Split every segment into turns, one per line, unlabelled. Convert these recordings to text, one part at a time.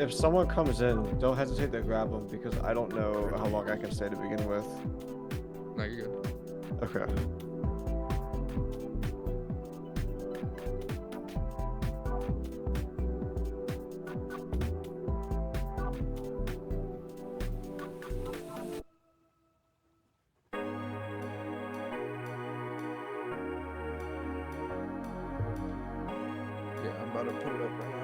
If someone comes in, don't hesitate to grab them because I don't know how long I can stay to begin with.
No, you're good.
Okay.
Yeah, I'm about to put it up right now.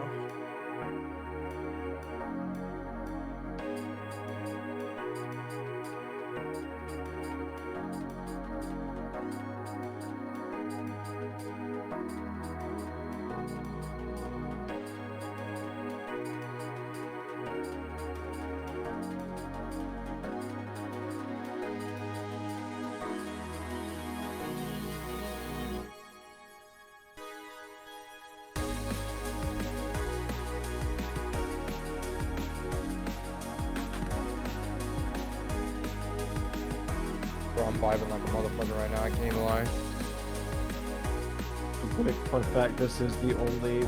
Bro, I'm vibing like a motherfucker right now. I can't even lie.
Quick fun fact: this is the only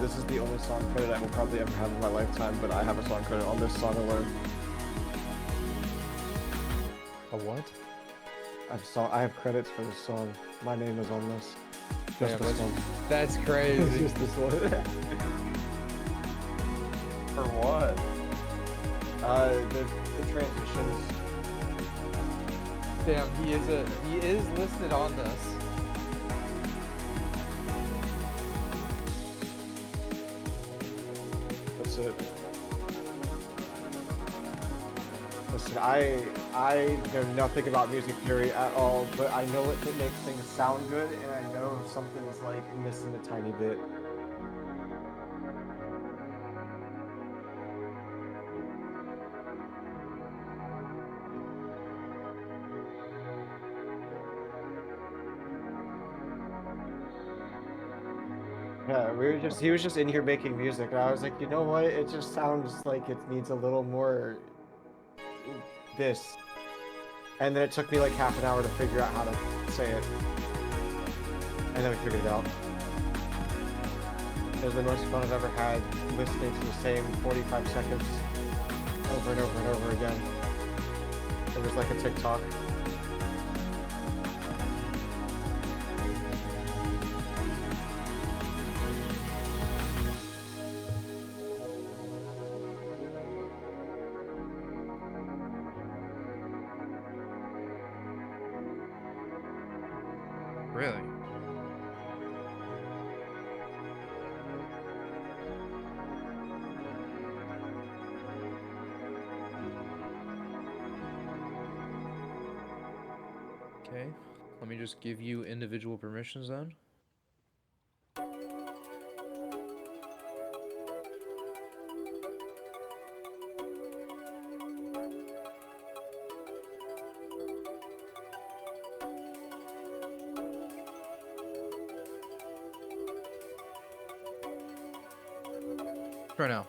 song credit I will probably ever have in my lifetime. But I have a song credit on this song alone.
A what?
I have credits for this song. My name is on this.
Damn,
Just this one.
That's crazy.
Just this one. For what? The transitions.
Damn, he is listed on this.
That's it. Listen, I know nothing about music theory at all, but I know it makes things sound good, and I know something's like missing a tiny bit. Yeah, he was just in here making music, and I was like, you know what? It just sounds like it needs a little more this. And then it took me like half an hour to figure out how to say it. And then we figured it out. It was the most fun I've ever had listening to the same 45 seconds over and over and over again. It was like a TikTok.
Really? Okay, let me just give you individual permissions then. Right now.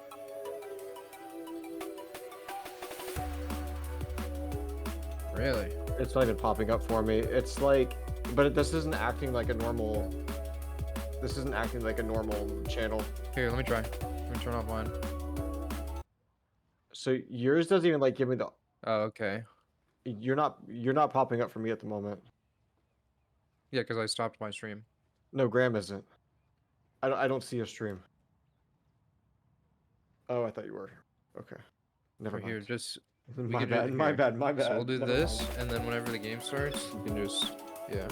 Really?
It's not even popping up for me. It's like, but this isn't acting like a normal. This isn't acting like a normal channel.
Here, let me try. Let me turn off mine.
So yours doesn't even like give me the.
Oh, okay.
You're not popping up for me at the moment.
Yeah, because I stopped my stream.
No, Graham isn't. I don't see a stream. Oh, I thought you were. Okay. Never mind.
Here, just
My bad, my bad, my bad.
So we'll do
Never
this,
mind.
and then whenever the game starts, you can just, yeah.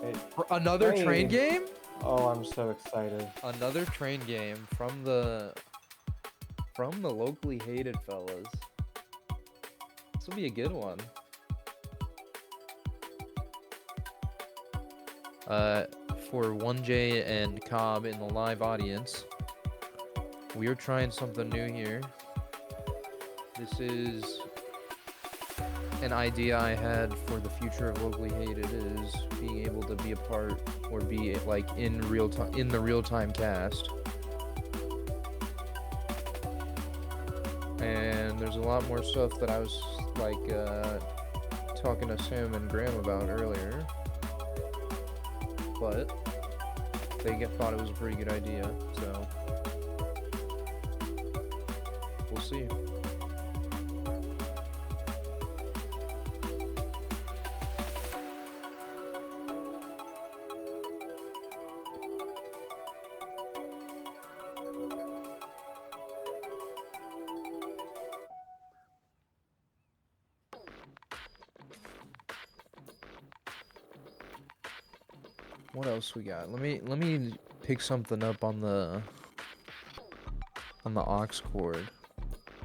Hey.
Another train game?
Oh, I'm so excited.
Another train game from the locally hated fellas. This will be a good one. For 1J and Cobb in the live audience, we are trying something new here. This is an idea I had for the future of locally hated, is being able to be a part or be like in real time, in the real-time cast. there's a lot more stuff that I was like talking to Sam and Graham about earlier, but they thought it was a pretty good idea, so we'll see. What else we got? Let me pick something up on the aux cord.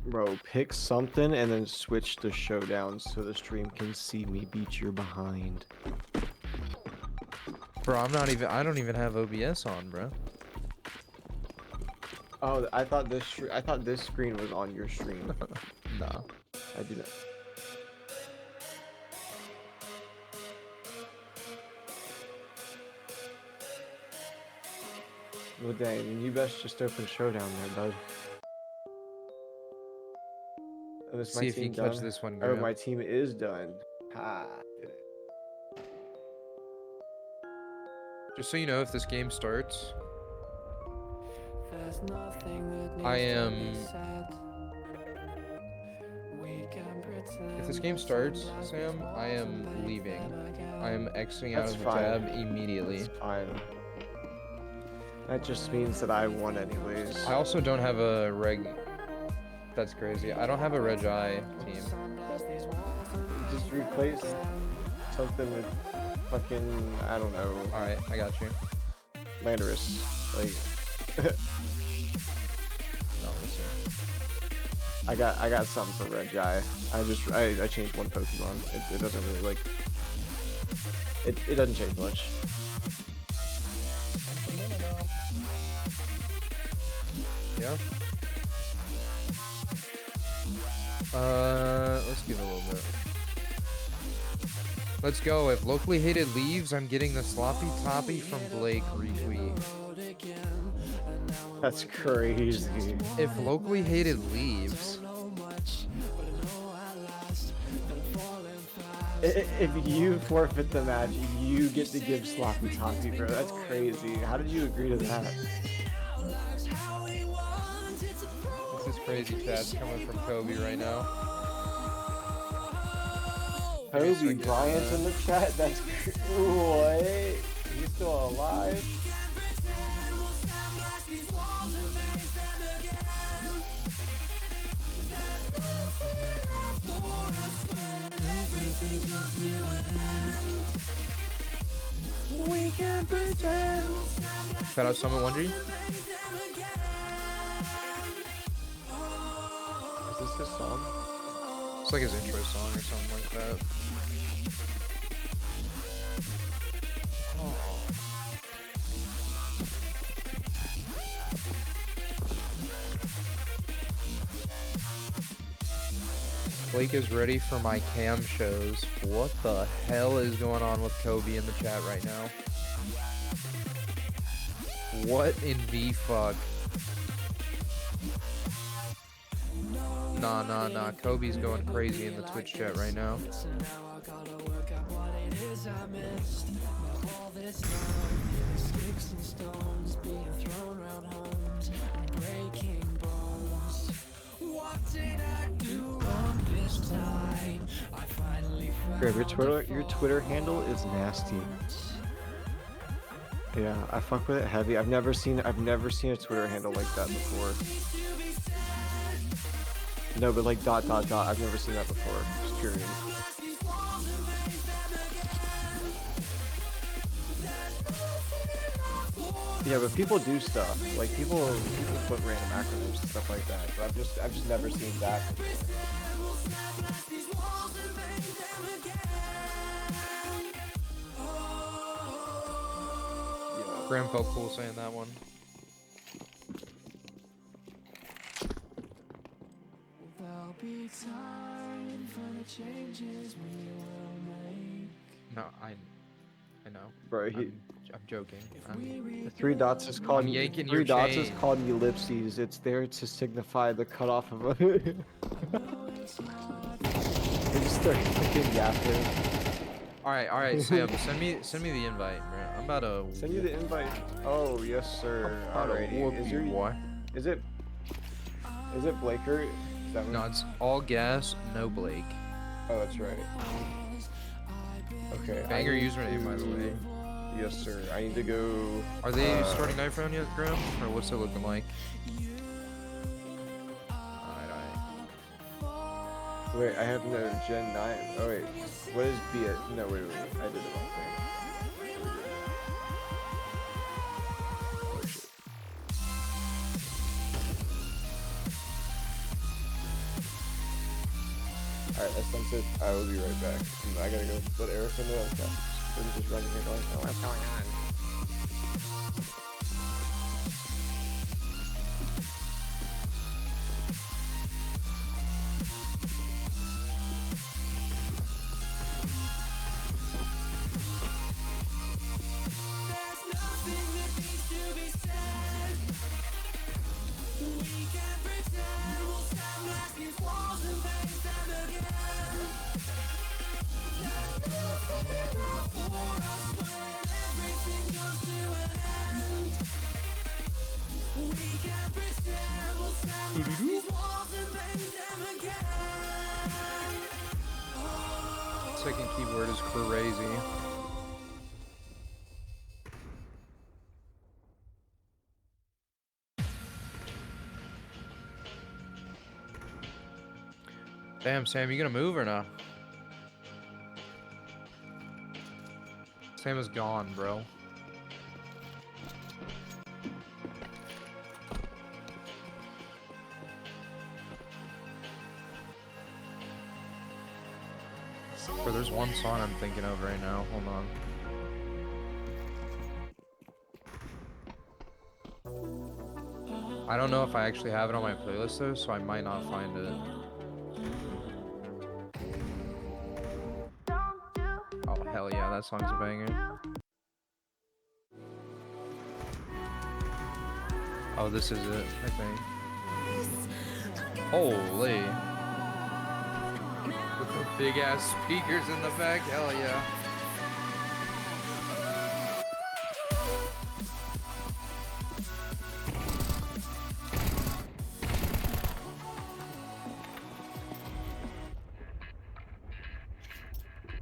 Bro, pick something and then switch to showdown so the stream can see me beat your behind.
Bro, I don't even have OBS on, bro.
Oh, I thought this screen was on your stream.
Nah.
I do not. Well, dang, you best just open showdown there, bud. Oh, is my
See if you
team
catch
done?
this one,
Oh,
Graham.
my team is done. Ha, did it.
Just so you know, if this game starts, I am. If this game starts, Sam, I am leaving. I am exiting out
That's
of the
fine.
tab immediately.
That's fine. That just means that I won anyways.
I also don't have a reg. That's crazy. I don't have a Reg I team.
Just replace something with fucking, I don't know.
Alright, I got you.
Landorus. Like
No, listen.
I got something for Red Eye. I changed one Pokemon. It doesn't really like it doesn't change much.
Yeah. Let's give it a little bit. Let's go. If locally hated leaves, I'm getting the sloppy toppy from Blake retweet.
That's crazy.
If locally hated leaves,
If you forfeit the match, you get to give sloppy toppy, bro. That's crazy. How did you agree to that?
this is crazy chats coming from Kobe right now.
Kobe Bryant's in the chat? That's what? He's still alive? We can pretend.
Shout out Summit 1G.
Is this his song?
It's like his intro song or something like that. Blake is ready for my cam shows. What the hell is going on with Kobe in the chat right now? What in the fuck? Nah. Kobe's going crazy in the Twitch chat right now.
Grab your Twitter handle is nasty. Yeah, I fuck with it heavy. I've never seen a Twitter handle like that before. No, but like ... I've never seen that before. Just period. Yeah, but people do stuff. Like people put random acronyms and stuff like that. But I've just never seen that before.
Graham felt cool saying that one. No, I know.
Bro,
I'm I'm joking.
The three dots is called.
I'm yanking
three
your
dots is
chain.
called ellipses. It's there to signify the cutoff of a. They just start fucking yapping.
All right, Sam. Send me the invite, bro. I'm about to.
Send you the invite. Oh yes, sir.
I'm about to whoop
Alrighty.
you, boy.
Is it? Is it Blaker?
No, it's all gas, no Blake.
Oh, that's right. Okay.
Banger username, by the way.
Yes, sir. I need to go.
Are they starting knife round yet, Graham? Or what's it looking like? Alright.
Wait, I have no Gen 9. Oh wait, what is BS? No, wait. I did the wrong thing. Oh shit. Alright, that's sunset. I will be right back. I gotta go let Erica know. Okay. I'm just running here going, oh, what's going on?
Second keyword is crazy. Damn, Sam, you gonna move or not? Sam is gone, bro. Bro, there's one song I'm thinking of right now. Hold on. I don't know if I actually have it on my playlist though, so I might not find it. Oh, hell yeah, that song's a banger. Oh, this is it, I think. Holy. Big ass speakers in the back, hell yeah.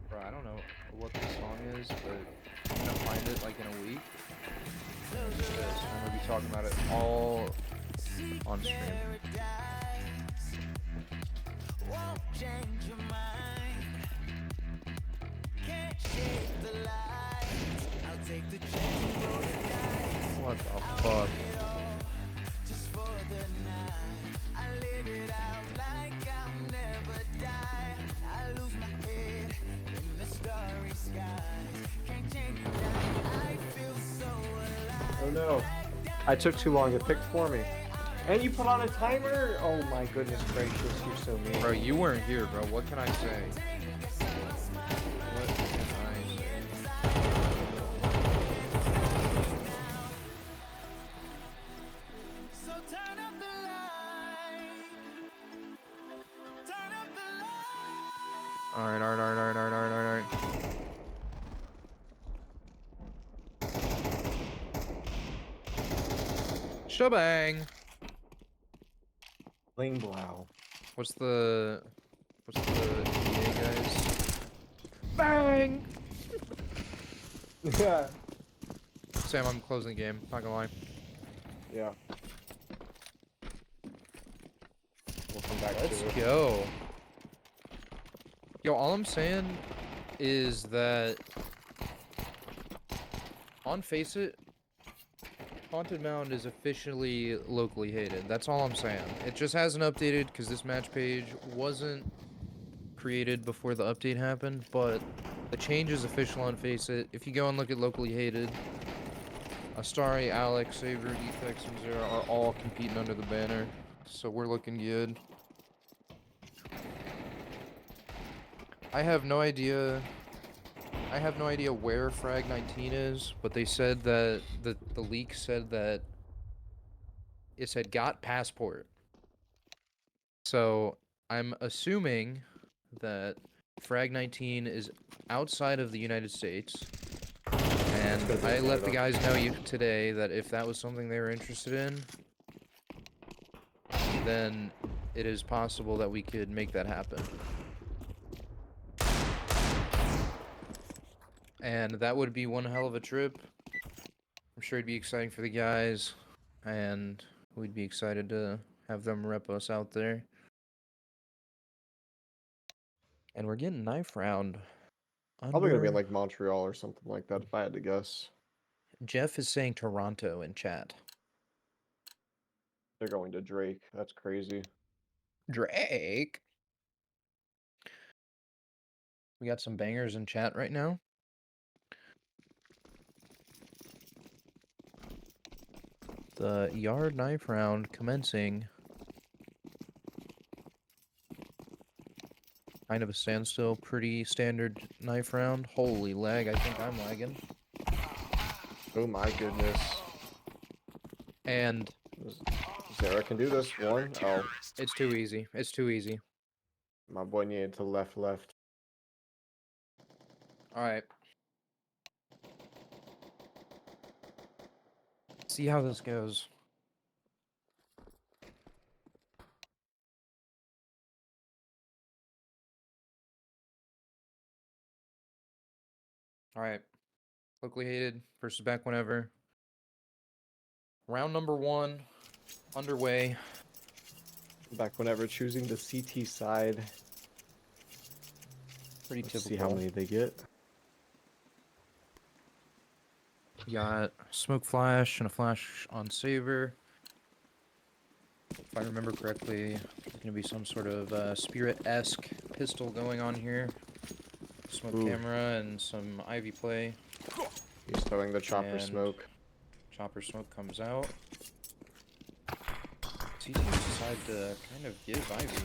Bro, I don't know what the song is, but I'm gonna find it like in a week. And it's this. I'm gonna be talking about it all on stream. What the fuck?
Oh no. I took too long. It picked for me. And you put on a timer? Oh my goodness gracious, you're so mean.
Bro, you weren't here, bro. What can I say? What can I say? Alright. Shebang!
Bling blow.
What's the EA guys? Bang!
Yeah.
Sam, I'm closing the game, not gonna lie.
Yeah. We'll come back
Let's
to it.
go. Yo, all I'm saying is that on Face It, Haunted Mound is officially locally hated. That's all I'm saying. It just hasn't updated because this match page wasn't created before the update happened, but the change is official on Face It. If you go and look at locally hated, Astari, Alex, Saber, Defects, and Zero are all competing under the banner, so we're looking good. I have no idea I have no idea where Frag 19 is, but they said that the leak said that it said got passport. So I'm assuming that Frag 19 is outside of the United States. And
Could be
I let the
Canada.
guys know today that if that was something they were interested in, then it is possible that we could make that happen. And that would be one hell of a trip. I'm sure it'd be exciting for the guys, and we'd be excited to have them rep us out there. And we're getting knife round.
Probably gonna be in like Montreal or something like that if I had to guess.
Jeff is saying Toronto in chat.
They're going to Drake. That's crazy.
Drake. We got some bangers in chat right now. The yard knife round commencing. Kind of a standstill, pretty standard knife round. Holy lag, I think I'm lagging.
Oh my goodness.
And
Zara can do this. One. Oh,
it's too easy. It's too easy.
my boy needed to left.
Alright. See how this goes. Alright. Locally hated versus back whenever. Round number 1 underway.
Back whenever choosing the CT side.
Pretty
Let's
typical.
see how many they get.
We got smoke flash and a flash on Saber. If I remember correctly, there's going to be some sort of Spirit-esque pistol going on here. Smoke camera and some Ivy play.
He's throwing the chopper
And
smoke.
Chopper smoke comes out. TT decide to kind of give Ivy.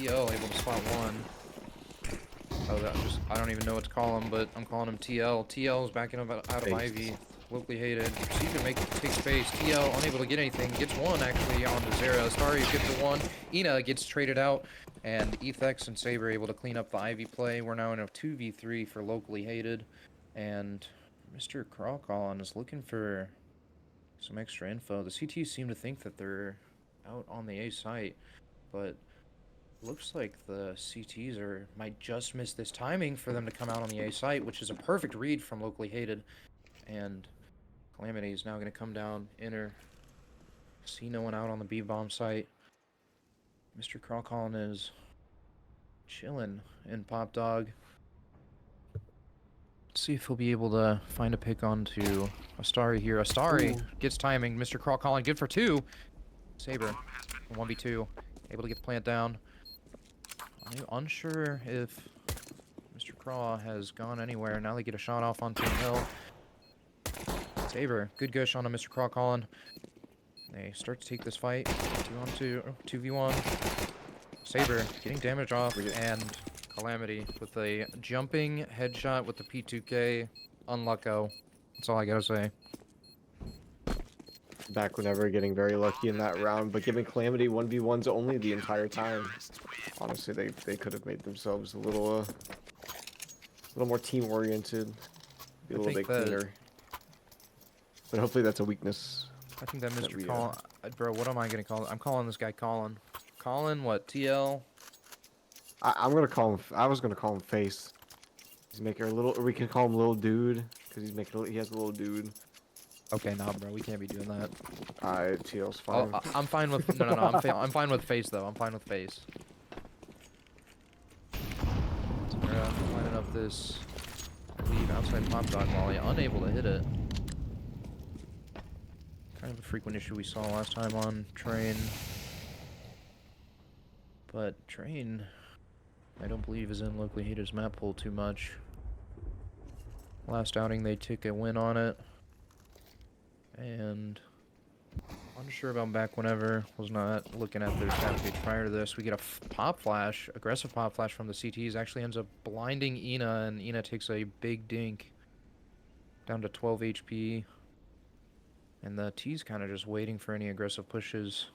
TL able to spot one. Oh, I don't even know what to call him, but I'm calling him TL. TL is backing up out of Ivy. Locally hated. See if it take space. TL unable to get anything. Gets one actually on the Zera. Starry gets the one. Ina gets traded out. And Ethex and Saber able to clean up the Ivy play. We're now in a 2v3 for locally hated. And Mr. Crawlcallin is looking for some extra info. The CTs seem to think that they're out on the A site, but looks like the CTs might just miss this timing for them to come out on the A site, which is a perfect read from locally hated. And Calamity is now going to come down inner. See no one out on the B bomb site. Mr. Crawlcallin is chilling in Pop Dog. Let's see if he'll be able to find a pick onto Astari here. Astari gets timing. Mr. Crawlcallin good for two. Saber 1v2 able to get the plant down. I'm unsure if Mr. Craw has gone anywhere. Now they get a shot off onto the hill. Saber, good gush on a Mr. Crawlcallin. They start to take this fight. 2-on-2, 2v1. Saber getting damage off, and Calamity with a jumping headshot with the P2K. Unlucko. That's all I gotta say.
Back whenever getting very lucky in that round, but giving Calamity 1v1s only the entire time. Honestly, they could have made themselves a little more team oriented, be a little bit cleaner. But hopefully that's a weakness.
I think that Mr. Colin, bro, what am I gonna call? I'm calling this guy Colin. Colin, what? TL?
I'm gonna call him. I was gonna call him Face. He's making a little. Or we can call him Little Dude because he's making. He has a little dude.
Okay, nah, bro, we can't be doing that.
Alright, TL's fine.
Oh, I'm fine with no. I'm fine with Face though. I'm fine with Face. So we're lining up this lead outside Pop Dog Molly, unable to hit it. Kind of a frequent issue we saw last time on Train. But Train, I don't believe is in locally hated's map pool too much. Last outing they took a win on it. And Unsure about back whenever. Was not looking at their stat page prior to this. We get a pop flash, aggressive pop flash from the CTs. Actually ends up blinding Ina, and Ina takes a big dink. Down to 12 HP. And the T's kind of just waiting for any aggressive pushes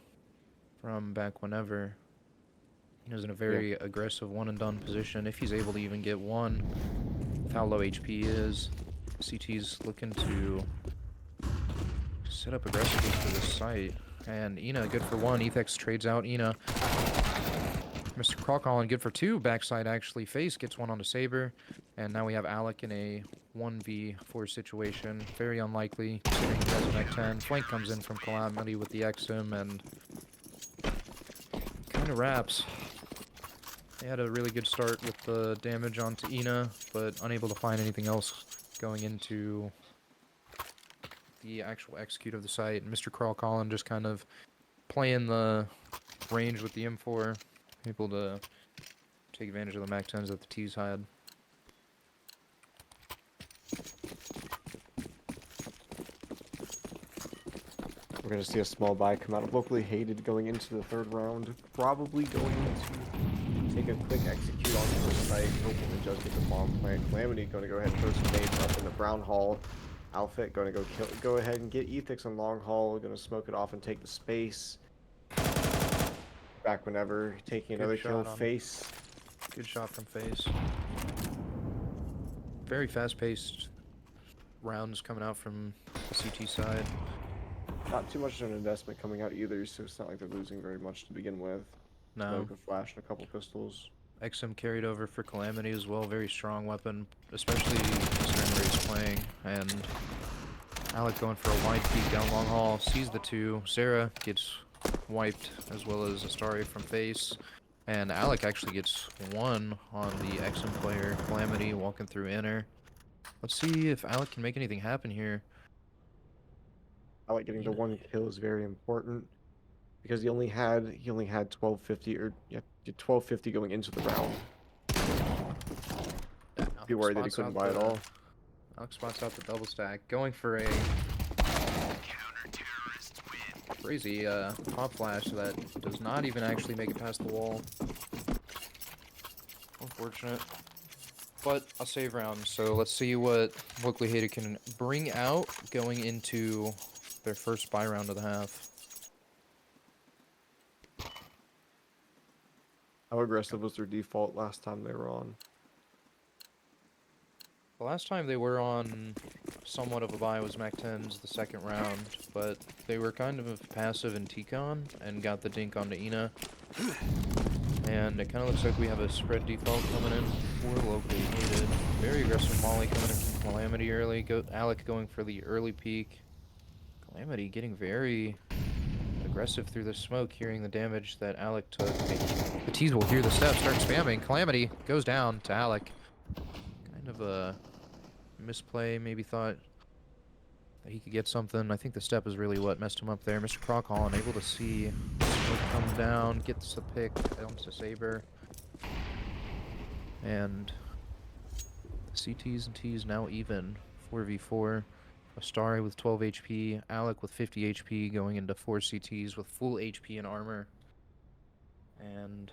from back whenever. Ina's in a very aggressive one and done position. If he's able to even get one, with how low HP he is. CT's looking to set up aggressively for this site. And Ina, good for one. Ethex trades out Ina. Mr. Crawcolin, good for two. Backside actually. Face gets one onto Saber. And now we have Alec in a 1v4 situation. Very unlikely. Considering he has a Mech 10. Flank comes in from Calamity with the XM and kind of wraps. They had a really good start with the damage onto Ina, but unable to find anything else going into the actual execute of the site. And Mr. Crawcolin just kind of playing the range with the M4, able to take advantage of the Mac 10s that the T's had.
We're going to see a small buy come out of locally hated going into the third round. Probably going to take a quick execute on the first site. Hopefully just get the bomb plant. Calamity going to go ahead and throw some nades up in the brown hall. Outfit going to go ahead and get Ethix on long haul. Going to smoke it off and take the space. Back whenever taking another kill. Face.
Good shot from Face. Very fast-paced rounds coming out from the CT side.
Not too much of an investment coming out either, so it's not like they're losing very much to begin with.
No.
Smoke, a flash, and a couple pistols.
XM carried over for Calamity as well. Very strong weapon, especially considering where he's playing. And Alec going for a wide peek down long hall. Sees the two. Sarah gets wiped, as well as Astari from Face. And Alec actually gets one on the XM player. Calamity walking through inner. Let's see if Alec can make anything happen here.
Alec getting the one kill is very important because he only had 1250 or 1250 going into the round.
Yeah,
Be worried that he couldn't buy it all.
Alex spots out the double stack, going for a crazy pop flash that does not even actually make it past the wall. Unfortunate. But a save round, so let's see what locally hated can bring out going into their first buy round of the half.
How aggressive was their default last time they were on?
The last time they were on somewhat of a buy was Mac 10s the second round, but they were kind of passive in T-Con and got the dink onto Ina. And it kind of looks like we have a spread default coming in for locally hated. Very aggressive molly coming in from Calamity early. Alec going for the early peek. Calamity getting very aggressive through the smoke, hearing the damage that Alec took. The T's will hear the steps, start spamming. Calamity goes down to Alec. Kind of a misplay, maybe thought that he could get something. I think the step is really what messed him up there. Mr. Crawcolin able to see smoke come down, gets the pick onto Saber. And the CTs and T's now even, 4v4. Astari with 12 HP, Alec with 50 HP going into 4 CTs with full HP and armor. And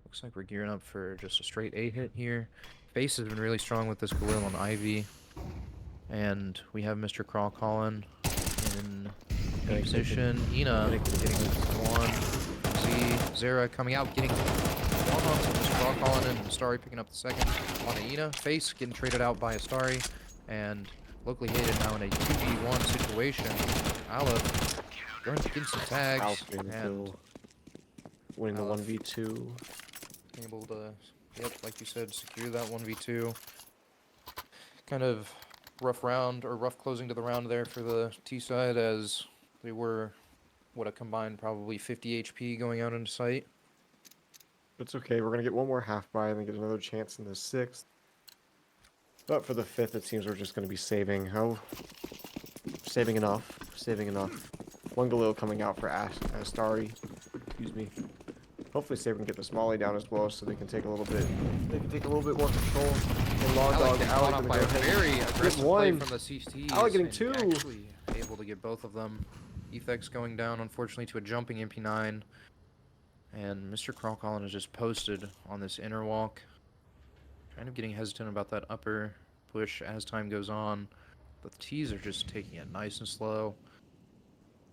looks like we're gearing up for just a straight A hit here. Face has been really strong with this Galil on Ivy. And we have Mr. Crawcolin in A position. Ina getting one. Z, Zera coming out, getting one on to Mr. Crawcolin, and Astari picking up the second on Ina. Face getting traded out by Astari. And locally hated now in a 2v1 situation. Aleph going to get some tags and
winning the 1v2.
Able to, yep, like you said, secure that 1v2. Kind of rough round, or rough closing to the round there for the T side, as they were, what, a combined probably 50 HP going out into sight.
It's okay, we're going to get one more half buy and then get another chance in the 6th. But for the 5th, it seems we're just going to be saving. Saving enough. Saving enough. One Galil coming out for Astari. Excuse me. Hopefully Saber can get the Smalley down as well, so they can take a little bit. They can take a little bit more control. And Log
Alec by a very aggressive play from the CT.
Alec getting two.
Actually able to get both of them. Ethex going down, unfortunately, to a jumping MP9. And Mr. Crawlcolin is just posted on this inner walk. Kind of getting hesitant about that upper push as time goes on. But the T's are just taking it nice and slow.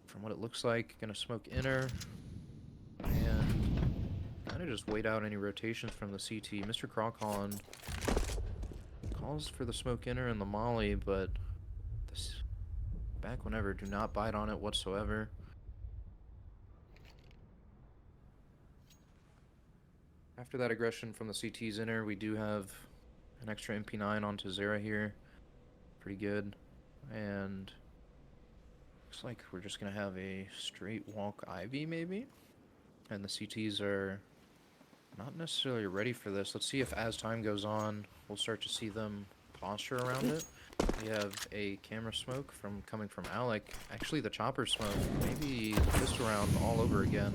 From what it looks like, gonna smoke inner. And kind of just wait out any rotations from the CT. Mr. Crawlcolin calls for the smoke inner and the molly, but this back whenever do not bite on it whatsoever. After that aggression from the CT's inner, we do have an extra MP9 onto Zera here. Pretty good. And looks like we're just going to have a straight walk Ivy, maybe? And the CTs are not necessarily ready for this. Let's see if as time goes on, we'll start to see them posture around it. We have a camera smoke coming from Alec. Actually, the chopper smoke. Maybe the pistol round all over again.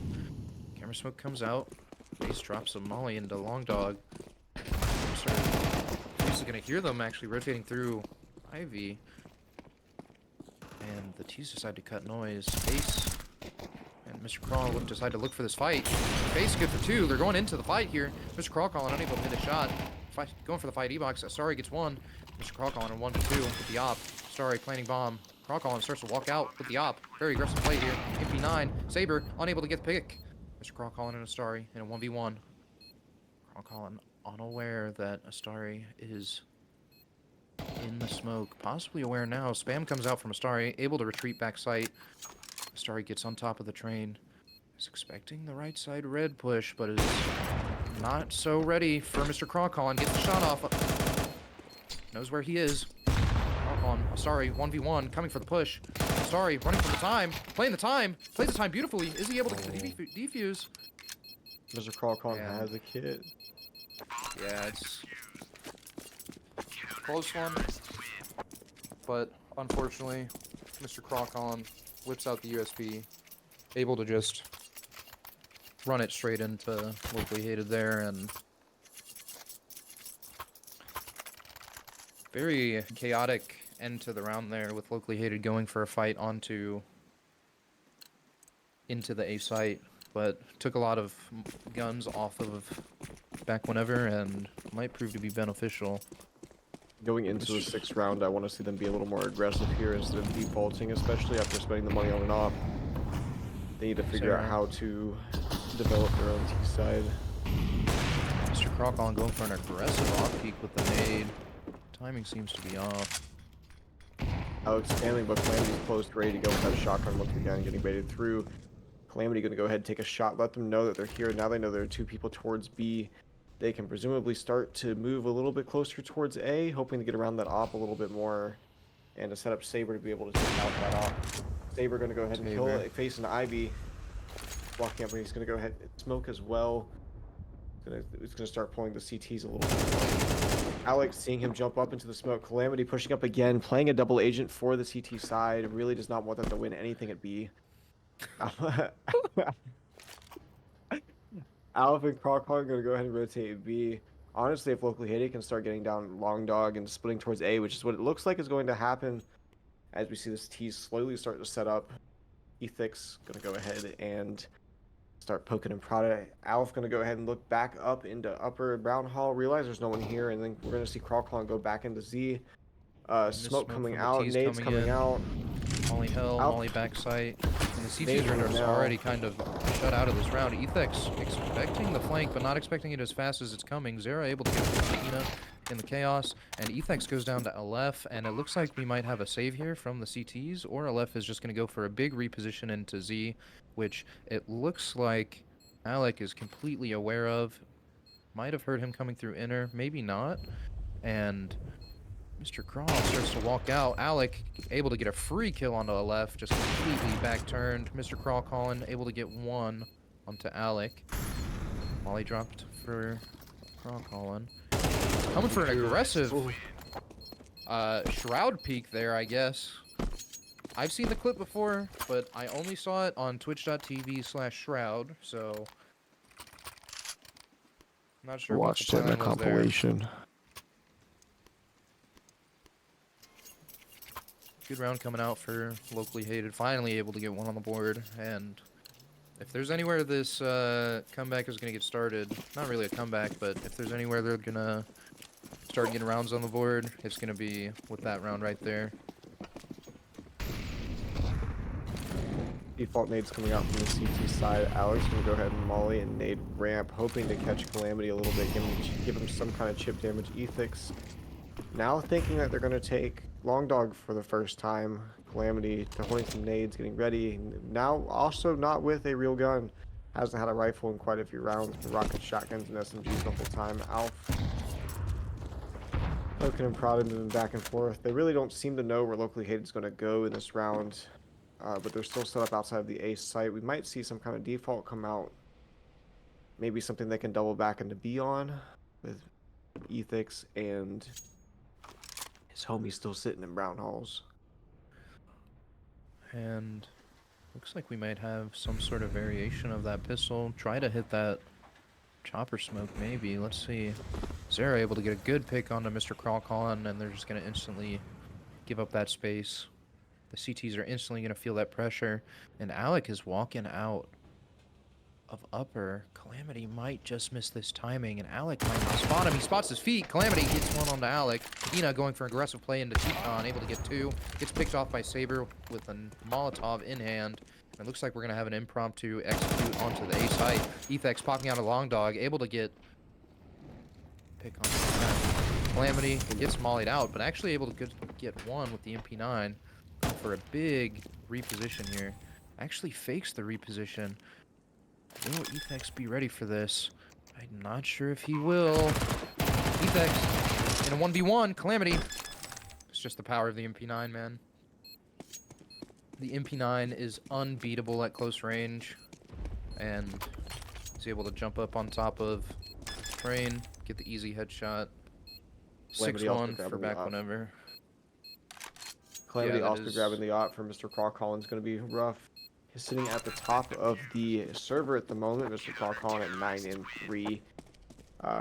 Camera smoke comes out. Base drops a molly into Long Dog. He's gonna hear them actually rotating through Ivy. And the T's decide to cut noise. Base and Mr. Crawl decide to look for this fight. Base good for 2. They're going into the fight here. Mr. Crawlcolin unable to hit a shot. Going for the fight E-box. Starry gets 1. Mr. Crawlcolin in 1v2 with the op. Starry planting bomb. Crawlcolin starts to walk out with the op. Very aggressive play here. MP9. Saber unable to get the pick. Mr. Crawlcolin and Astari in a 1v1. Crawlcolin unaware that Astari is in the smoke. Possibly aware now. Spam comes out from Astari, able to retreat back sight. Astari gets on top of the train. Is expecting the right side red push, but is not so ready for Mr. Crawlcolin. Gets the shot off. Knows where he is. Crawlcolin, Astari, 1v1, coming for the push. Astari running for the time, playing the time, plays the time beautifully. Is he able to get the defuse?
Mr. Crawlcolin has a kid.
Yeah, it's a close one. But unfortunately, Mr. Crawlcolin whips out the USB, able to just run it straight into locally hated there, and very chaotic end to the round there with locally hated going for a fight into the A site, but took a lot of guns off of back whenever and might prove to be beneficial.
Going into the 6th round, I want to see them be a little more aggressive here instead of defaulting, especially after spending the money on an op. They need to figure out how to develop their own T side.
Mr. Crawlcolin going for an aggressive off peek with the nade. Timing seems to be off.
Alex spamming, but Calamity's close, ready to go without a shotgun once again, getting baited through. Calamity going to go ahead and take a shot, let them know that they're here. Now they know there are 2 people towards B. They can presumably start to move a little bit closer towards A, hoping to get around that op a little bit more and to set up Saber to be able to take out that op. Saber going to go ahead and kill it, face an Ivy. Blocking up, but he's going to go ahead and smoke as well. He's going to start pulling the CTs a little bit. Alex seeing him jump up into the smoke. Calamity pushing up again, playing a double agent for the CT side. Really does not want them to win anything at B. Alpha and Crawlcolin are going to go ahead and rotate B. Honestly, if locally hated can start getting down Long Dog and splitting towards A, which is what it looks like is going to happen as we see this T slowly start to set up. Ethic's going to go ahead and start poking and prodding. Alf going to go ahead and look back up into upper Brown Hall, realize there's no one here, and then we're going to see Crawlcolin go back into Z. Smoke coming out, nades coming out.
Molly Hill, Molly backside. And the CTs are already kind of shut out of this round. Ethex expecting the flank, but not expecting it as fast as it's coming. Zera able to get Tina in the chaos, and Ethex goes down to Aleph, and it looks like we might have a save here from the CTs, or Aleph is just going to go for a big reposition into Z, which it looks like Alec is completely aware of. Might have heard him coming through inner, maybe not. And Mr. Crawl starts to walk out. Alec able to get a free kill onto the left, just completely back turned. Mr. Crawlcolin able to get 1 onto Alec. Molly dropped for Crawlcolin. Coming for an aggressive Shroud peek there, I guess. I've seen the clip before, but I only saw it on twitch.tv/Shroud, so I'm not sure what the plan was there. Watched it in a compilation. Good round coming out for locally hated. Finally able to get one on the board. And if there's anywhere this comeback is going to get started, not really a comeback, but if there's anywhere they're going to start getting rounds on the board, it's going to be with that round right there.
Default nades coming out from the CT side. Alex gonna go ahead and molly and nade ramp, hoping to catch Calamity a little bit, give him some kind of chip damage. Ethix now thinking that they're gonna take Long Dog for the first time. Calamity holding some nades, getting ready. Now also not with a real gun. Hasn't had a rifle in quite a few rounds. Been rocking shotguns and SMGs the whole time. Alf poking and prodding them back and forth. They really don't seem to know where locally hated is gonna go in this round. But they're still set up outside of the A site. We might see some kind of default come out. Maybe something they can double back into B on with Ethix and his homie still sitting in brown halls.
And looks like we might have some sort of variation of that pistol. Try to hit that chopper smoke, maybe. Let's see. Zera able to get a good pick onto Mr. Crawlcon, and they're just going to instantly give up that space. The CTs are instantly going to feel that pressure, and Alec is walking out of upper. Calamity might just miss this timing, and Alec might not spot him. He spots his feet. Calamity gets one onto Alec. Ina going for aggressive play into Teton, able to get two. Gets picked off by Saber with a Molotov in hand. And it looks like we're going to have an impromptu execute onto the A site. Ethix popping out a Long Dog, able to get pick on Calamity. Gets mollied out, but actually able to get one with the MP9. For a big reposition here. Actually fakes the reposition. Will Ethix be ready for this? I'm not sure if he will. Ethix in a 1v1. Calamity. It's just the power of the MP9, man. The MP9 is unbeatable at close range. And he's able to jump up on top of Train, get the easy headshot. 6-1 for BACKWHENEVER.
Calamity also grabbing the op for Mr. Crawlcon is going to be rough. He's sitting at the top of the server at the moment. Mr. Crawlcon at 9 and 3.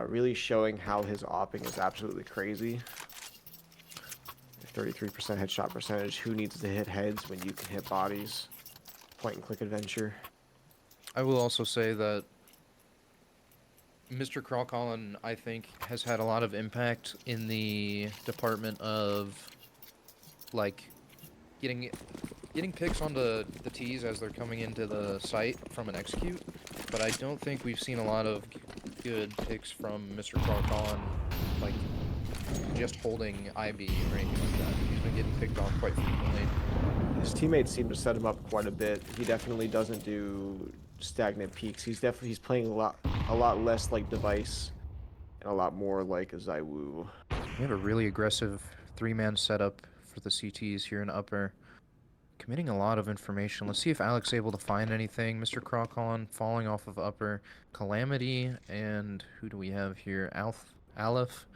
Really showing how his opping is absolutely crazy. 33% headshot percentage. Who needs to hit heads when you can hit bodies? Point and click adventure.
I will also say that Mr. Crawlcon, I think, has had a lot of impact in the department of like getting picks onto the T's as they're coming into the site from an execute, but I don't think we've seen a lot of good picks from Mr. Crawlcon, like just holding IB or anything like that. He's been getting picked off quite frequently.
His teammates seem to set him up quite a bit. He definitely doesn't do stagnant peaks. He's playing a lot less like Device and a lot more like a Zywoo.
We have a really aggressive 3-man setup for the CTs here in upper. Committing a lot of information. Let's see if Alec's able to find anything. Mr. Crawlcon falling off of upper. Calamity and who do we have here? Aleph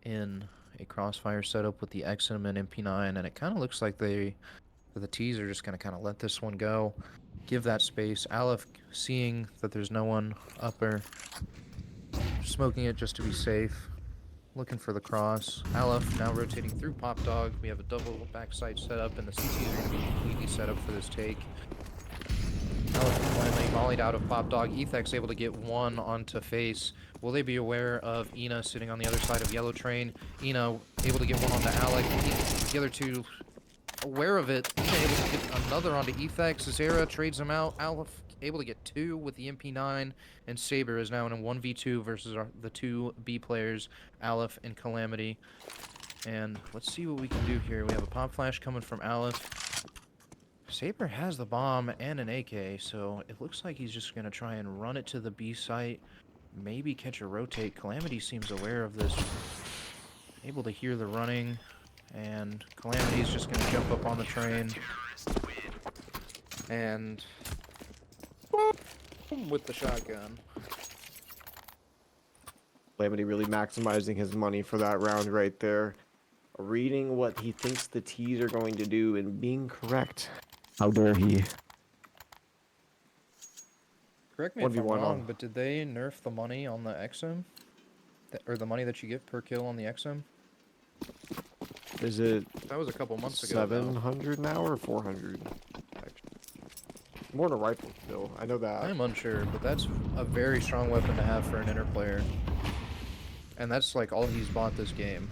in a crossfire setup with the XM and MP9, and it kind of looks like the T's are just going to kind of let this one go. Give that space. Aleph seeing that there's no one upper. Smoking it just to be safe. Looking for the cross. Aleph now rotating through Pop Dog. We have a double backside setup, and the CTs are going to be completely set up for this take. Aleph finally mollied out of Pop Dog. Ethix able to get one onto face. Will they be aware of Ina sitting on the other side of Yellow Train? Ina able to get one onto Alec. The other two aware of it. Ina able to get another onto Ethix. Zera trades him out. Aleph able to get two with the MP9, and Saber is now in a 1v2 versus the two B players, Aleph and Calamity. And let's see what we can do here. We have a pop flash coming from Aleph. Saber has the bomb and an AK, so it looks like he's just going to try and run it to the B site, maybe catch a rotate. Calamity seems aware of this, able to hear the running, and Calamity's just going to jump up on the train and with the shotgun.
Calamity really maximizing his money for that round right there. Reading what he thinks the T's are going to do and being correct. How dare he?
Correct me if I'm wrong, but did they nerf the money on the XM? Or the money that you get per kill on the XM?
Is it
That was a couple months ago.
700 now or 400? More than a rifle still. I know that.
I am unsure, but that's a very strong weapon to have for an inner player. And that's like all he's bought this game.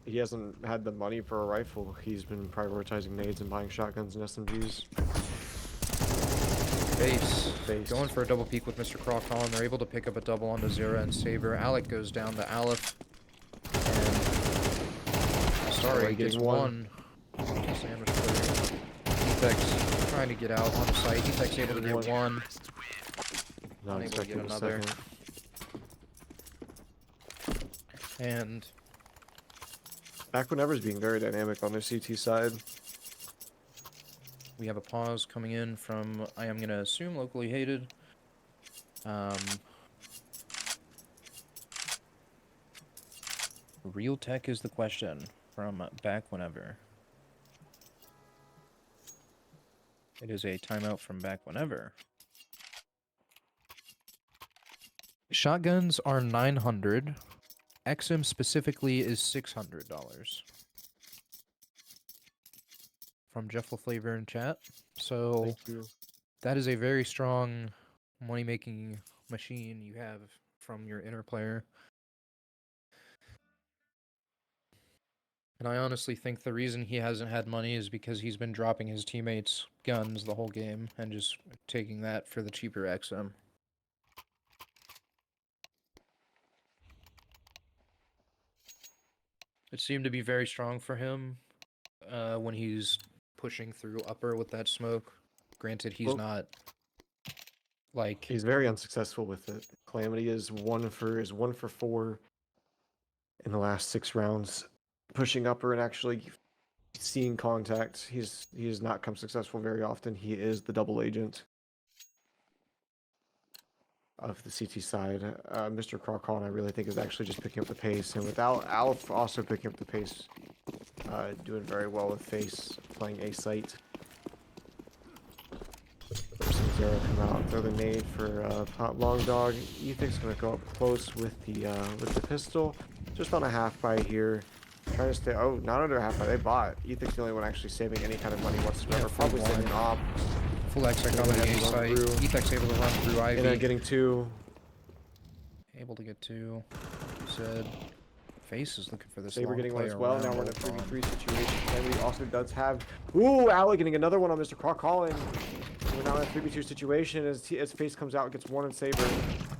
He hasn't had the money for a rifle. He's been prioritizing nades and buying shotguns and SMGs.
Base.
Base.
Going for a double peek with Mr. Crawcolin. They're able to pick up a double onto Zera and Saber. Alec goes down to Aleph. And sorry, gets one. Sandwich player. Efex trying to get out on the site. Efex able to get one.
Not
Unable to get
expecting a
another.
second.
And
BACKWHENEVER's being very dynamic on their CT side.
we have a pause coming in from, I am going to assume, locally hated. Real tech is the question from BACKWHENEVER. It is a timeout from BACKWHENEVER. Shotguns are $900. XM specifically is $600. From Jeff LaFlavor in chat. So
Thank you.
that is a very strong money-making machine you have from your inner player. And I honestly think the reason he hasn't had money is because he's been dropping his teammates' guns the whole game and just taking that for the cheaper XM. It seemed to be very strong for him when he's pushing through upper with that smoke. Granted, he's not like...
He's very unsuccessful with it. Calamity is one for 4 in the last 6 rounds, pushing upper and actually seeing contact. He has not come successful very often. He is the double agent of the CT side. Mr. Crawcolin, I really think, is actually just picking up the pace, and without Alf also picking up the pace, doing very well with Face playing A site. Zero come out, throw the nade for Long Dog. Ethic's gonna go up close with the pistol, just on a half buy here. Trying to stay. Oh, not under a half buy. They bought. Ethic's the only one actually saving any kind of money whatsoever.
Yeah,
probably saving an op.
Full exec on the A site. Ethic's able to run through Ivy.
And then getting 2.
Able to get 2. Said Face is looking for this.
Saber
long
getting one
play
as well. Now
around
we're in a
Wolfron.
3v3 situation. Calamity also does have. Ooh, Alec getting another one on Mr. Crawcolin. We're now in a 3v2 situation as Face comes out, gets 1 in Saber.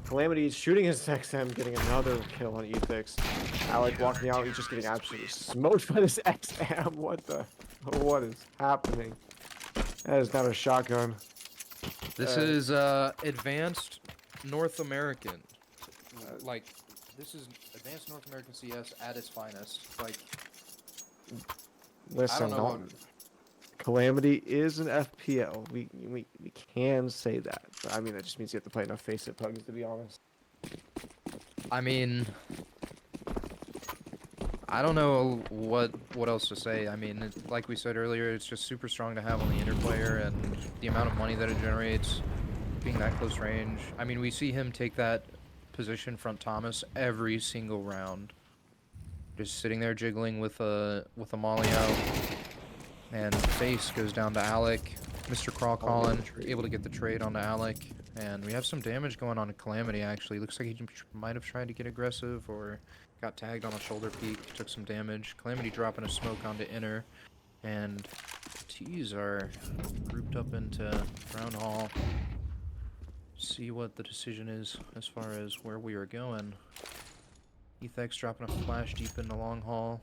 Calamity is shooting his XM, getting another kill on Ethix. Alec walking out, he's just getting absolutely smoked by this XM. What is happening? That is not a shotgun.
This is advanced North American. Like, this is advanced North American CS at its finest. Like,
Listen,
I don't know what...
Calamity is an FPL. We can say that. But, I mean, that just means you have to play enough face-it pugs, to be honest.
I mean, I don't know what else to say. I mean, like we said earlier, it's just super strong to have on the inner player, and the amount of money that it generates, being that close range. I mean, we see him take that position front Thomas every single round, just sitting there jiggling with a molly out. And Face goes down to Alec. Mr. Crawcolin able to get the trade onto Alec. And we have some damage going on to Calamity, actually. Looks like he might have tried to get aggressive or got tagged on a shoulder peek. Took some damage. Calamity dropping a smoke onto inner. And T's are grouped up into Brown Hall. See what the decision is as far as where we are going. Ethex dropping a flash deep into Long Hall.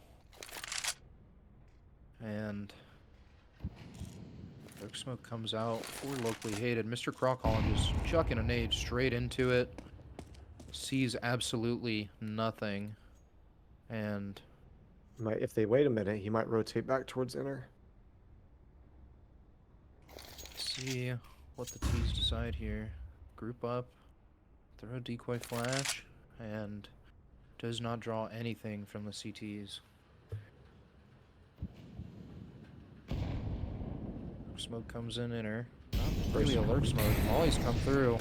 And... Dark smoke comes out for locally hated. Mr. Crawcolin just chucking a nade straight into it. Sees absolutely nothing. And
If they wait a minute, he might rotate back towards inner.
see what the T's decide here. Group up, throw a decoy flash, and does not draw anything from the CTs. Smoke comes in inner. Not really alert smoke. Always come through.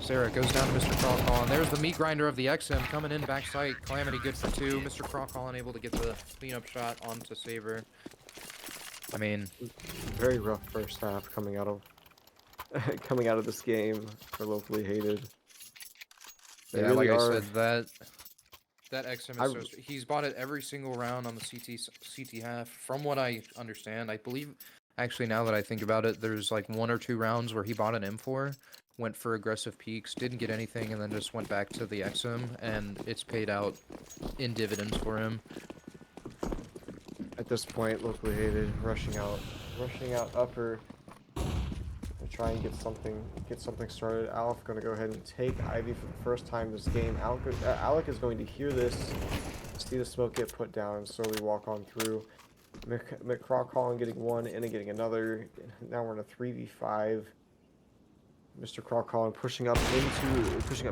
Sarah goes down to Mr. Crawcall, and there's the meat grinder of the XM coming in back sight. Calamity good for 2. Mr. Crawcall unable to get the cleanup shot onto Saber. I mean,
Very rough first half coming out of coming out of this game for locally hated. They
yeah,
really
like I
are.
said, that XM
I
is so. He's bought it every single round on the CT half. From what I understand, I believe. Actually, now that I think about it, there's like 1 or 2 rounds where he bought an M4, went for aggressive peaks, didn't get anything, and then just went back to the XM, and it's paid out in dividends for him.
at this point locally hated, rushing out upper to try and get something started. Alf going to go ahead and take Ivy for the first time this game. Alec is going to hear this, see the smoke get put down, and slowly walk on through. McCrawcall getting one and then getting another. Now we're in a 3v5. Mr. Crawcall pushing up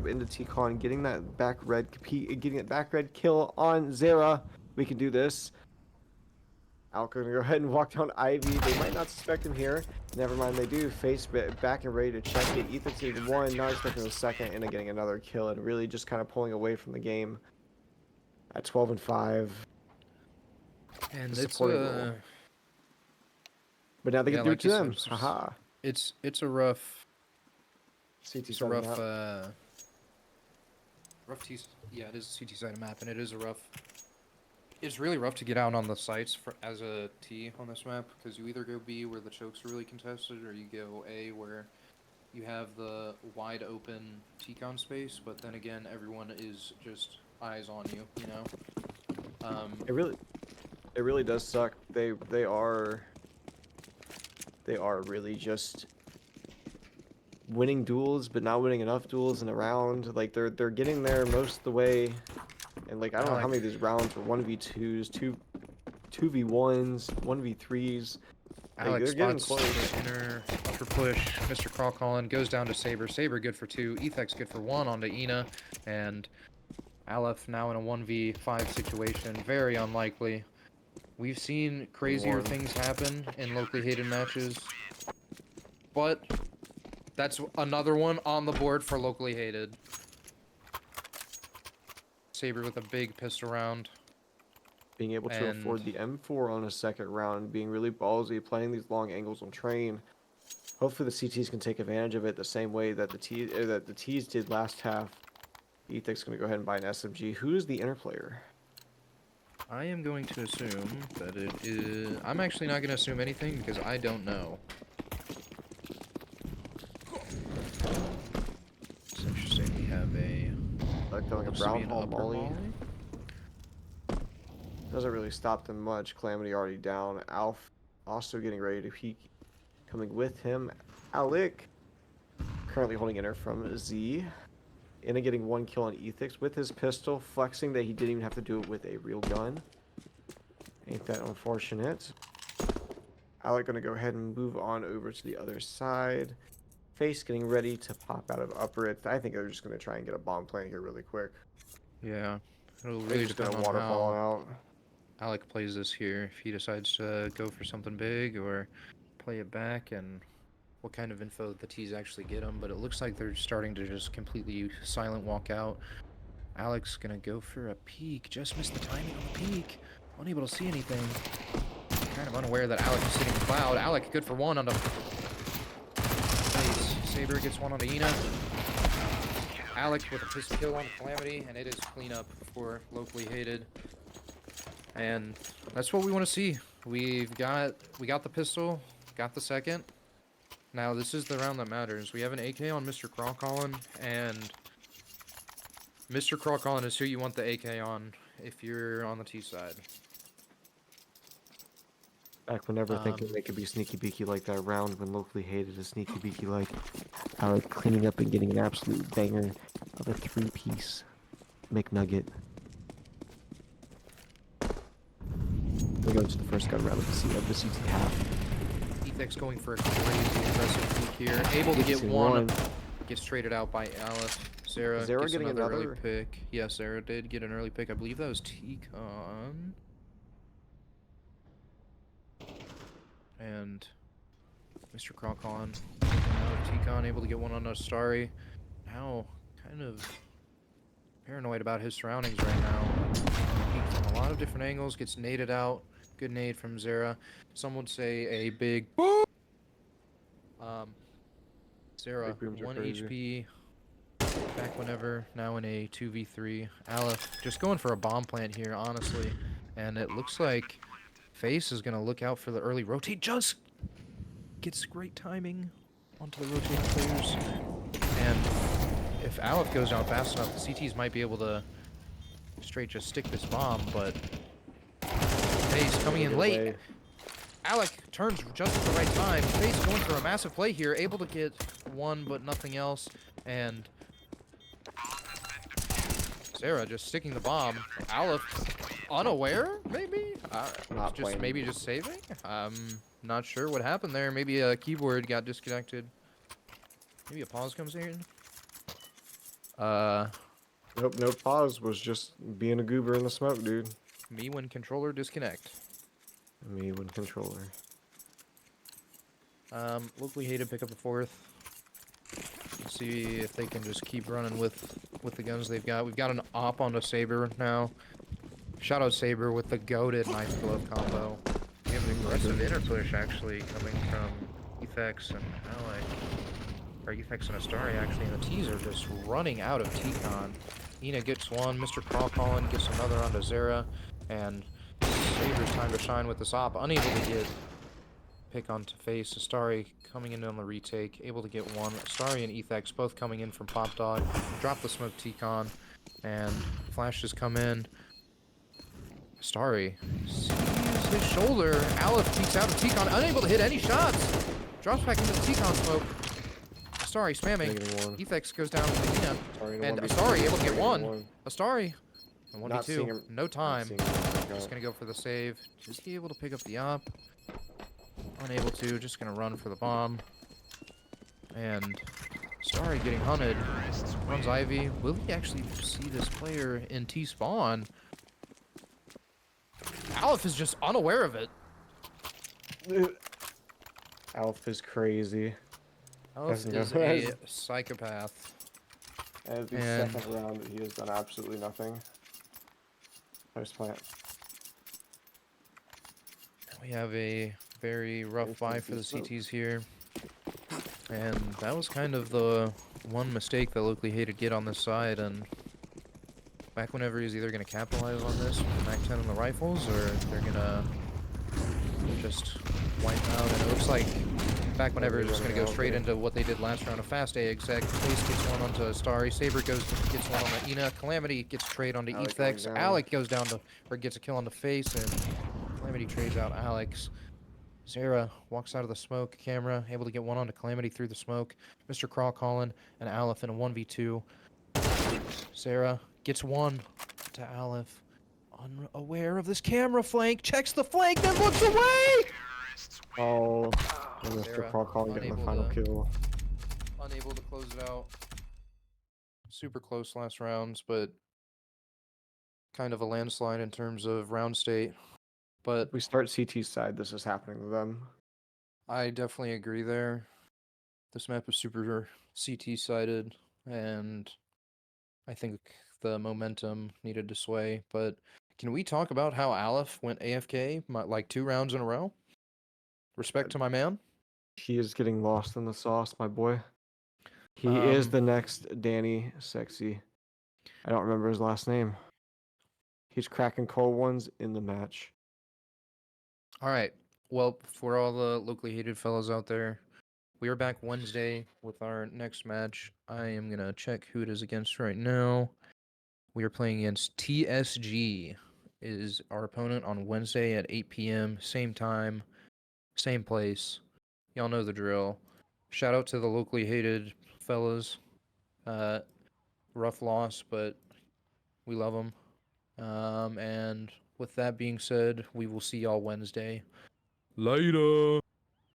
into T-Con, getting that back red kill on Zera. We can do this. Alec gonna go ahead and walk down Ivy. They might not suspect him here. Never mind, they do. Face back and ready to check it. Ethan getting one, not expecting the second, and then getting another kill, and really just kind of pulling away from the game at 12-5.
And
it's but now they can do it to them. Haha.
It's a rough.
CT
It's a rough.
map.
Rough T. Yeah, it is a CT side map, and it is a rough. It's really rough to get out on the sites as a T on this map, because you either go B where the chokes are really contested, or you go A where you have the wide open T-con space, but then again, everyone is just eyes on you, you know?
It really does suck. They are really just winning duels, but not winning enough duels in a round. Like they're getting there most of the way. And like I don't know how many of these rounds were 1v2s, 2v1s, 1v3s. Like, they're getting close.
Inner upper push. Mr. Crawcall goes down to Saber. Saber good for 2. Ethek's good for 1 onto Ina. And Aleph now in a 1v5 situation. Very unlikely. We've seen crazier things happen in locally hated matches. But that's another one on the board for locally hated. Saber with a big pistol round.
Being able to afford the M4 on a second round, being really ballsy, playing these long angles on train. Hopefully the CTs can take advantage of it the same way that the Ts did last half. Ethek's going to go ahead and buy an SMG. Who's the inner player?
I am going to assume that it is... I'm actually not going to assume anything because I don't know. It's interesting. We have a...
Like a brown hall molly. Doesn't really stop them much. Calamity already down. Alf also getting ready to peek. Coming with him. Alec currently holding inner from Z. Inna getting 1 kill on Ethix with his pistol, flexing that he didn't even have to do it with a real gun. Ain't that unfortunate. Alec gonna go ahead and move on over to the other side. Face getting ready to pop out of upper. I think they're just gonna try and get a bomb plant here really quick.
Yeah, it'll really
just gonna
depend on
waterfall
how
out.
Alec plays this here. If he decides to go for something big or play it back, and what kind of info the T's actually get him. But it looks like they're starting to just completely silent walk out. Alec's gonna go for a peek. Just missed the timing on the peek. Unable to see anything. Kind of unaware that Alec is sitting in cloud. Alec good for 1 on the... Saber gets 1 on the Ina. Alec with a pistol kill on the Calamity, and it is cleanup for locally hated. And that's what we want to see. We got the pistol, got the second. Now this is the round that matters. We have an AK on Mr. Crawcall, and Mr. Crawcall is who you want the AK on if you're on the T side.
Back whenever thinking they could be sneaky beaky like that round when locally hated is sneaky beaky like Alec cleaning up and getting an absolute banger of a 3-piece McNugget. We go to the first gun round of the CT half.
Ethek's going for a crazy aggressive peek here. Able to get 1. Gets traded out by Alice. Zera gets
getting
another early pick. Yes, Zera did get an early pick. I believe that was T-Con. And Mr. Crawcon, T-Con able to get 1 on a Starry. now kind of paranoid about his surroundings right now. Peeked from a lot of different angles, gets naded out. Good nade from Zera. Some would say a big boom. Zera,
Big booms are
1
crazy.
HP. Back whenever, now in a 2v3. Aleph just going for a bomb plant here, honestly. And it looks like FaZe is going to look out for the early rotate. Just gets great timing onto the rotating players. And if Aleph goes down fast enough, the CTs might be able to straight just stick this bomb, but FaZe coming in late. Alec turns just at the right time. FaZe going for a massive play here, able to get one but nothing else. And Sarah just sticking the bomb. Aleph unaware, maybe?
Not
just
playing.
maybe just saving? Not sure what happened there. Maybe a keyboard got disconnected. Maybe a pause comes in.
Nope, no pause. Was just being a goober in the smoke, dude.
Me when controller disconnect.
Me when controller.
Locally hated pick up the fourth. Let's see if they can just keep running with the guns they've got. We've got an op on the Saber now. Shout out Saber with the goated knife glove combo. We have an aggressive inner push actually coming from Efex and Alec. Or Efex and Astari actually, and the T's are just running out of T-Con. Ina gets one, Mr. Crawlin gets another onto Zera, and Saber's time to shine with this op, unable to get pick onto face. Astari coming in on the retake, able to get one. Astari and Efex both coming in from Pop Dog, drop the smoke T-Con, and flashes come in. Astari sees his shoulder. Aleph peeks out of T-Con, unable to hit any shots. Drops back into the T-Con smoke. Astari spamming. Efex goes down to Ina. And Astari able to get one. Astari. 1v2. No time. Just gonna go for the save. Is he able to pick up the op? Unable to. Just gonna run for the bomb. And Astari getting hunted. Runs Ivy. Will he actually see this player in T-spawn? Aleph is just unaware of it.
Aleph is crazy.
Aleph is a psychopath.
And the second round, he has done absolutely nothing. Nice plant.
We have a very rough buy for the CTs here. And that was kind of the one mistake that locally hated get on this side. And back whenever he's either going to capitalize on this with the MAC-10 and the rifles, or they're going to just wipe out. And it looks like back whenever he's just going to go straight into what they did last round, a fast A exec. FaZe gets one onto Starry. Saber gets one on the Ina. Calamity gets trade onto Efex. Alec goes down to, or gets a kill on the face, and Calamity trades out Alex. Zera walks out of the smoke camera, able to get one onto Calamity through the smoke. Mr. Crawlin and Aleph in a 1v2. Zera gets one to Aleph. Unaware of this camera flank, checks the flank, then looks away!
Oh, Mr. Crawlin getting the final kill.
Unable to close it out. Super close last rounds, but kind of a landslide in terms of round state. But
if we start CT's side, this is happening to them.
I definitely agree there. This map is super CT-sided, and I think the momentum needed to sway. But can we talk about how Aleph went AFK like 2 rounds in a row? Respect to my man.
He is getting lost in the sauce, my boy. He is the next Danny Sexy. I don't remember his last name. He's cracking cold ones in the match.
All right. Well, for all the locally hated fellows out there, we are back Wednesday with our next match. I am going to check who it is against right now. We are playing against TSG is our opponent on Wednesday at 8 p.m. Same time, same place. Y'all know the drill. Shout out to the locally hated fellas. Rough loss, but we love them. And with that being said, we will see y'all Wednesday. Later.